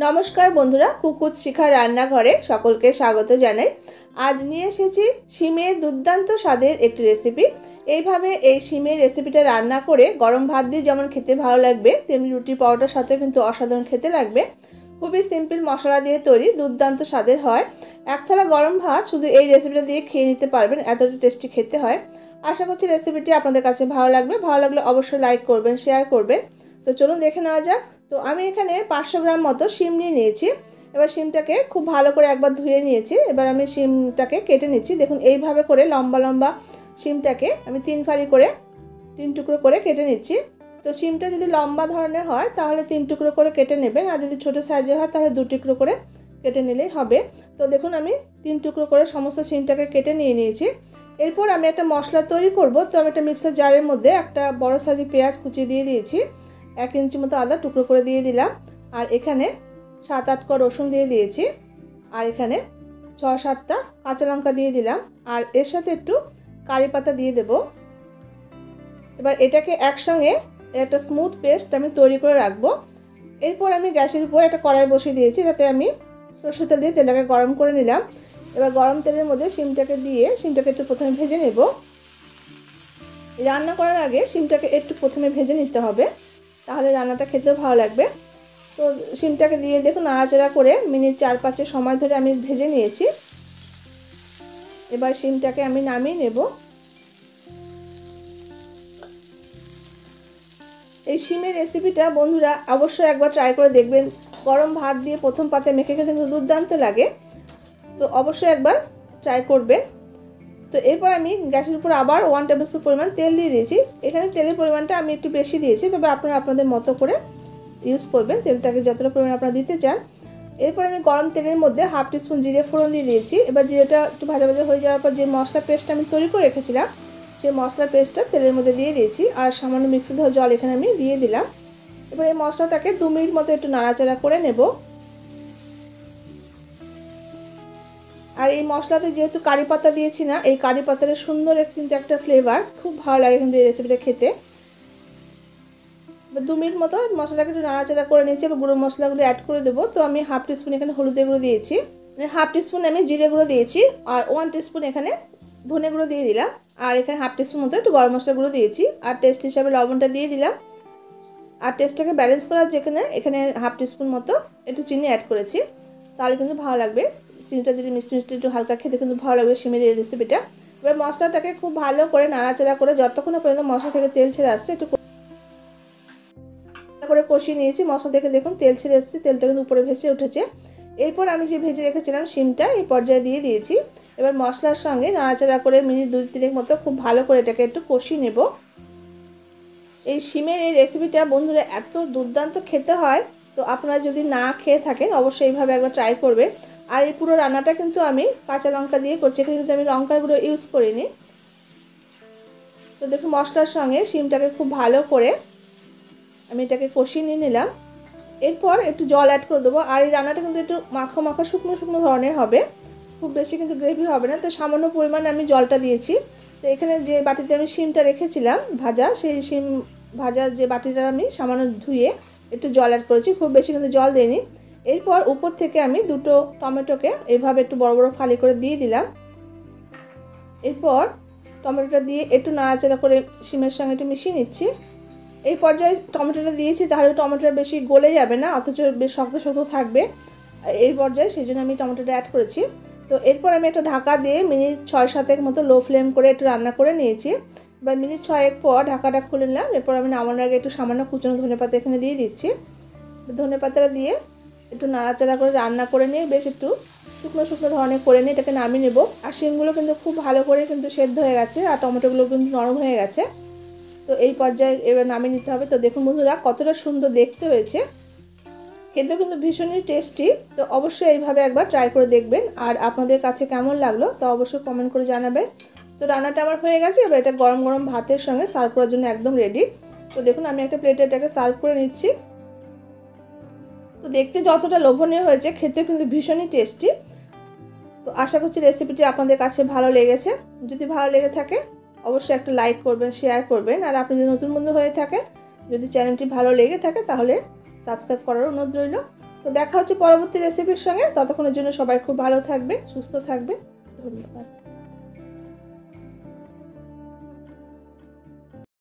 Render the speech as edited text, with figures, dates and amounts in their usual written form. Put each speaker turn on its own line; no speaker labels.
নমস্কার বন্ধুরা, কুকুত শিখা রান্নাঘরে সকলকে স্বাগত জানাই। আজ নিয়ে এসেছি শিমের দুর্দান্ত স্বাদের একটি রেসিপি। এইভাবে এই শিমের রেসিপিটা রান্না করে গরম ভাত দিয়ে যেমন খেতে ভালো লাগবে, তেমনি রুটি পরোটার সাথে কিন্তু অসাধারণ খেতে লাগবে। খুবই সিম্পল মশলা দিয়ে তৈরি, দুর্দান্ত স্বাদের হয়। এক থালা গরম ভাত শুধু এই রেসিপিটা দিয়ে খেয়ে নিতে পারবেন, এতটা টেস্টি খেতে হয়। আশা করছি রেসিপিটি আপনাদের কাছে ভালো লাগবে। ভালো লাগলে অবশ্যই লাইক করবেন, শেয়ার করবেন। তো চলুন দেখে নেওয়া যাক। তো আমি এখানে 500 গ্রাম মতো শিম নিয়ে নিয়েছি। এবার শিমটাকে খুব ভালো করে একবার ধুয়ে নিয়েছি। এবার আমি শিমটাকে কেটে নিচ্ছি। দেখুন এইভাবে করে লম্বা লম্বা শিমটাকে আমি 3 ফালি করে 3 টুকরো করে কেটে নিচ্ছি। তো শিমটা যদি লম্বা ধরনের হয় তাহলে 3 টুকরো করে কেটে নেবেন, আর যদি ছোটো সাইজের হয় তাহলে 2 টুকরো করে কেটে নিলেই হবে। তো দেখুন আমি 3 টুকরো করে সমস্ত শিমটাকে কেটে নিয়ে নিয়েছি। এরপর আমি একটা মশলা তৈরি করব। তো আমি একটা মিক্সার জারের মধ্যে একটা বড় সাইজের পেঁয়াজ কুচিয়ে দিয়ে দিয়েছি, 1 ইঞ্চি মতো আদা টুকরো করে দিয়ে দিলাম, আর এখানে 7-8 কোয়া রসুন দিয়ে দিয়েছি, আর এখানে 6-7টা কাঁচা লঙ্কা দিয়ে দিলাম, আর এর সাথে একটু কারি পাতা দিয়ে দেব। এবার এটাকে একসঙ্গে একটা স্মুথ পেস্ট আমি তৈরি করে রাখবো। এরপর আমি গ্যাসের উপর একটা কড়াই বসিয়ে দিয়েছি, যাতে আমি সরষের তেল দিয়ে তেলটাকে গরম করে নিলাম। এবার গরম তেলের মধ্যে শিমটাকে দিয়ে শিমটাকে একটু প্রথমে ভেজে নেব। রান্না করার আগে শিমটাকে একটু প্রথমে ভেজে নিতে হবে, তাহলে রান্নাটা খেতেও ভালো লাগবে। তো শিমটাকে দিয়ে দেখুন নাড়াচাড়া করে মিনিট 4-5 সময় ধরে আমি ভেজে নিয়েছি। এবার শিমটাকে আমি নামিয়ে নেব। এই শিমের রেসিপিটা বন্ধুরা অবশ্যই একবার ট্রাই করে দেখবেন। গরম ভাত দিয়ে প্রথম পাতে মেখে খেতে কিন্তু দুর্দান্ত লাগে। তো অবশ্যই একবার ট্রাই করবেন। তো এরপর আমি গ্যাসের উপর আবার 1 টেবিল স্পুন পরিমাণ তেল দিয়ে দিয়েছি। এখানে তেলের পরিমাণটা আমি একটু বেশি দিয়েছি, তবে আপনারা আপনাদের মতো করে ইউজ করবেন, তেলটাকে যতটা পরিমাণ আপনারা দিতে চান। এরপর আমি গরম তেলের মধ্যে 1/2 টিস্পুন জিরে ফোড়ন দিয়ে দিয়েছি। এবার জিরেটা একটু ভাজা ভাজা হয়ে যাওয়ার পর যে মশলা পেস্টটা আমি তৈরি করে রেখেছিলাম, সেই মশলা পেস্টটা তেলের মধ্যে দিয়ে দিয়েছি, আর সামান্য মিক্সি ধোয়া জল এখানে আমি দিয়ে দিলাম। এবার এই মশলাটাকে 2 মিনিট মতো একটু নাড়াচাড়া করে নেব। আর এই মশলাতে যেহেতু কারি পাতা দিয়েছি না, এই কারি পাতার সুন্দর কিন্তু একটা ফ্লেভার, খুব ভালো লাগে কিন্তু এই রেসিপিটা খেতে। 2 মিনিট মতো মশলাটাকে একটু নাড়াচাড়া করে নিয়েছি। এবার গুঁড়ো মশলাগুলো অ্যাড করে দেবো। তো আমি 1/2 টিস্পুন এখানে হলুদের গুঁড়ো দিয়েছি, মানে 1/2 টিস্পুন আমি জিরে গুঁড়ো দিয়েছি, আর 1 টিস্পুন এখানে ধনে গুঁড়ো দিয়ে দিলাম, আর এখানে 1/2 টিস্পুন মতো একটু গরম মশলা গুঁড়ো দিয়েছি, আর টেস্ট হিসাবে লবণটা দিয়ে দিলাম। আর টেস্টটাকে ব্যালেন্স করার যেখানে এখানে 1/2 টিস্পুন মতো একটু চিনি অ্যাড করেছি, তাহলে কিন্তু ভালো লাগবে। চিনিটা দিলে মিষ্টি মিষ্টি একটু হালকা খেতে কিন্তু ভালো লাগবে শিমের এই রেসিপিটা। এবার মশলাটাকে খুব ভালো করে নাড়াচাড়া করে যতক্ষণ পর্যন্ত মশলা থেকে তেল ছেড়ে আসছে একটু করে কষিয়ে নিয়েছি। মশলা থেকে দেখুন তেল ছেড়ে এসেছে, তেলটা কিন্তু উপরে ভেসে উঠেছে। এরপর আমি যে ভেজে রেখেছিলাম শিমটা এই পর্যায়ে দিয়ে দিয়েছি। এবার মশলার সঙ্গে নাড়াচাড়া করে মিনিট 2-3 মতো খুব ভালো করে এটাকে একটু কষিয়ে নেব। এই শিমের এই রেসিপিটা বন্ধুরা এত দুর্দান্ত খেতে হয়, তো আপনারা যদি না খেয়ে থাকেন অবশ্যই এইভাবে একবার ট্রাই করবেন। আর এই পুরো রান্নাটা কিন্তু আমি কাঁচা লঙ্কা দিয়ে করছি, এখানে কিন্তু আমি লঙ্কার গুঁড়ো ইউজ করিনি। তো দেখুন মশলার সঙ্গে শিমটাকে খুব ভালো করে আমি এটাকে কষিয়ে নিয়ে নিলাম। এরপর একটু জল অ্যাড করে দেবো। আর এই রান্নাটা কিন্তু একটু মাখা মাখা শুকনো শুকনো ধরনের হবে, খুব বেশি কিন্তু গ্রেভি হবে না। তো সামান্য পরিমাণে আমি জলটা দিয়েছি। তো এখানে যে বাটিতে আমি শিমটা রেখেছিলাম ভাজা, সেই শিম ভাজার যে বাটিটা আমি সামান্য ধুয়ে একটু জল অ্যাড করেছি, খুব বেশি কিন্তু জল দিইনি। এরপর উপর থেকে আমি 2টো টমেটোকে এইভাবে একটু বড় বড় ফালি করে দিয়ে দিলাম। এরপর টমেটোটা দিয়ে একটু নাড়াচাড়া করে শিমের সঙ্গে একটু মিশিয়ে নিচ্ছি। এই পর্যায়ে টমেটোটা দিয়েছি, তাহলে টমেটোটা বেশি গলে যাবে না, অথচ বেশ শক্ত শক্ত থাকবে এই পর্যায়ে, সেই জন্য আমি টমেটোটা অ্যাড করেছি। তো এরপর আমি একটা ঢাকা দিয়ে মিনিট 6-7 মতো লো ফ্লেম করে একটু রান্না করে নিয়েছি। এবার মিনিট 6 পর ঢাকাটা খুলে নিলাম। এরপর আমি নামানোর আগে একটু সামান্য কুচনো ধনেপাতা এখানে দিয়ে দিচ্ছি। ধনেপাতাটা দিয়ে একটু নাড়াচাড়া করে রান্না করে নিয়ে বেশ একটু শুকনো শুকনো ধরনের করে নিয়ে এটাকে নামিয়ে নেব। আর শিমগুলো কিন্তু খুব ভালো করে কিন্তু সেদ্ধ হয়ে গেছে, আর টমেটোগুলো কিন্তু নরম হয়ে গেছে। তো এই পর্যায়ে এবার নামিয়ে নিতে হবে। তো দেখুন বন্ধুরা কতটা সুন্দর দেখতে হয়েছে, খেতেও কিন্তু ভীষণই টেস্টি। তো অবশ্যই এইভাবে একবার ট্রাই করে দেখবেন, আর আপনাদের কাছে কেমন লাগলো তো অবশ্যই কমেন্ট করে জানাবেন। তো রান্নাটা আমার হয়ে গেছে। এবার এটা গরম গরম ভাতের সঙ্গে সার্ভ করার জন্য একদম রেডি। তো দেখুন আমি একটা প্লেটে এটাকে সার্ভ করে নিচ্ছি। তো দেখতে যতটা লোভনীয় হয়েছে, খেতেও কিন্তু ভীষণই টেস্টি। তো আশা করছি রেসিপিটি আপনাদের কাছে ভালো লেগেছে। যদি ভালো লেগে থাকে অবশ্যই একটা লাইক করবেন, শেয়ার করবেন, আর আপনি যদি নতুন বন্ধু হয়ে থাকেন, যদি চ্যানেলটি ভালো লেগে থাকে তাহলে সাবস্ক্রাইব করার অনুরোধ রইল। তো দেখা হচ্ছে পরবর্তী রেসিপির সঙ্গে। ততক্ষণের জন্য সবাই খুব ভালো থাকবে, সুস্থ থাকবে। ধন্যবাদ।